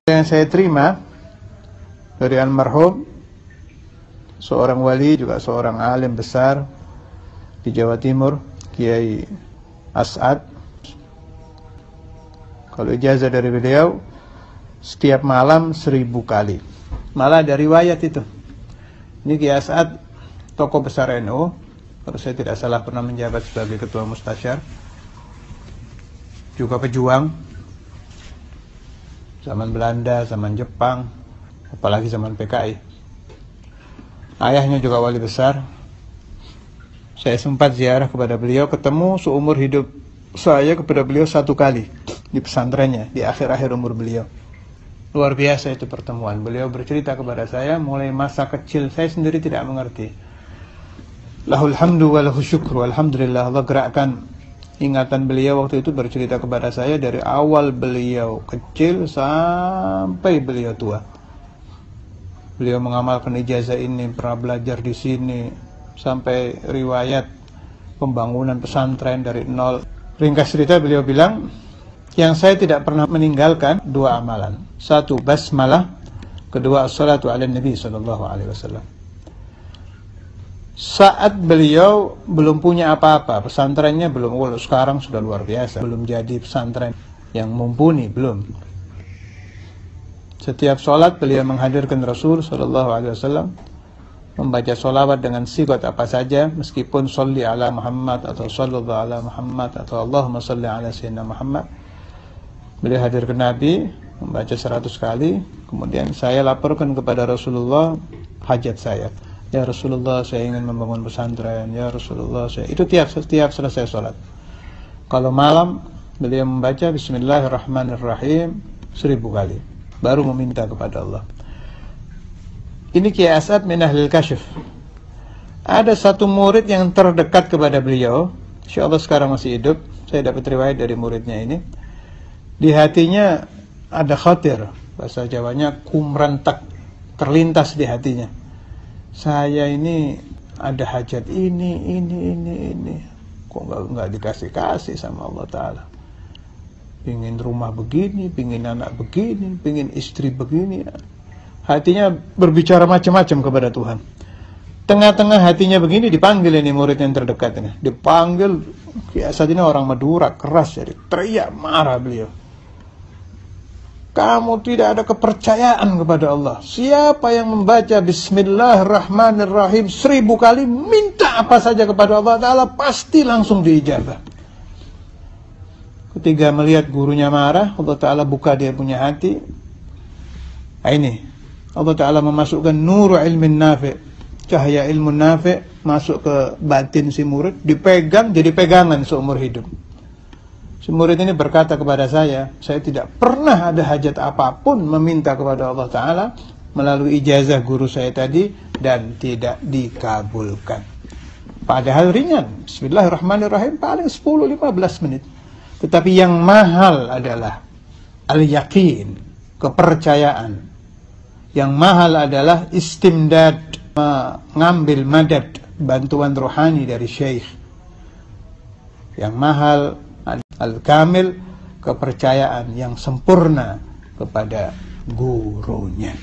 Yang saya terima dari almarhum seorang wali, juga seorang alim besar di Jawa Timur, Kiai As'ad. Kalau ijazah dari beliau, setiap malam 1000 kali. Malah ada riwayat itu. Ini Kiai As'ad, tokoh besar NU, kalau saya tidak salah pernah menjabat sebagai ketua mustasyar, juga pejuang zaman Belanda, zaman Jepang, apalagi zaman PKI. Ayahnya juga wali besar. Saya sempat ziarah kepada beliau, ketemu seumur hidup saya kepada beliau 1 kali di pesantrennya, di akhir-akhir umur beliau. Luar biasa itu pertemuan. Beliau bercerita kepada saya mulai masa kecil, saya sendiri tidak mengerti. Lahul hamdu wa lahu syukru, alhamdulillah, Allah gerakkan ingatan beliau waktu itu, bercerita kepada saya dari awal beliau kecil sampai beliau tua. Beliau mengamalkan ijazah ini, pernah belajar di sini, sampai riwayat pembangunan pesantren dari nol. Ringkas cerita, beliau bilang, yang saya tidak pernah meninggalkan 2 amalan. 1, basmalah. 2, as-salatu ala nabi SAW. Saat beliau belum punya apa-apa, pesantrennya belum, kalau sekarang sudah luar biasa, belum jadi pesantren yang mumpuni, belum. Setiap sholat beliau menghadirkan Rasul SAW, membaca sholawat dengan sigot apa saja, meskipun sholli ala Muhammad atau sallallahu ala Muhammad atau Allahumma sholli ala sayyidina Muhammad. Beliau hadirkan Nabi, membaca 100 kali, kemudian saya laporkan kepada Rasulullah hajat saya. Ya Rasulullah, saya ingin membangun pesantren. Ya Rasulullah, saya... Itu tiap selesai sholat. Kalau malam, beliau membaca Bismillahirrahmanirrahim 1000 kali. Baru meminta kepada Allah. Ini Kiai As'ad min Ahlil Kasyf. Ada satu murid yang terdekat kepada beliau, insya Allah sekarang masih hidup. Saya dapat riwayat dari muridnya ini. Di hatinya ada khatir, bahasa Jawanya kumrentak, terlintas di hatinya. Saya ini ada hajat ini. Kok nggak dikasih sama Allah Ta'ala. Pingin rumah begini, pingin anak begini, pingin istri begini. Hatinya berbicara macam-macam kepada Tuhan. Tengah-tengah hatinya begini, dipanggil ini murid yang terdekat ini. Dipanggil, saat ini orang Madura, keras, jadi teriak, marah beliau. Kamu tidak ada kepercayaan kepada Allah. Siapa yang membaca Bismillahirrahmanirrahim 1000 kali, minta apa saja kepada Allah Ta'ala, pasti langsung diijabah. Ketika melihat gurunya marah, Allah Ta'ala buka dia punya hati. Nah ini, Allah Ta'ala memasukkan nur ilmin nafi', cahaya ilmu nafi' masuk ke batin si murid, dipegang, jadi pegangan seumur hidup. Si murid ini berkata kepada saya tidak pernah ada hajat apapun meminta kepada Allah Ta'ala melalui ijazah guru saya tadi, dan tidak dikabulkan. Padahal ringan, Bismillahirrahmanirrahim, paling 10-15 menit. Tetapi yang mahal adalah al-yakin, kepercayaan. Yang mahal adalah istimdad, mengambil madad, bantuan rohani dari syekh. Yang mahal al-kamil, kepercayaan yang sempurna kepada gurunya.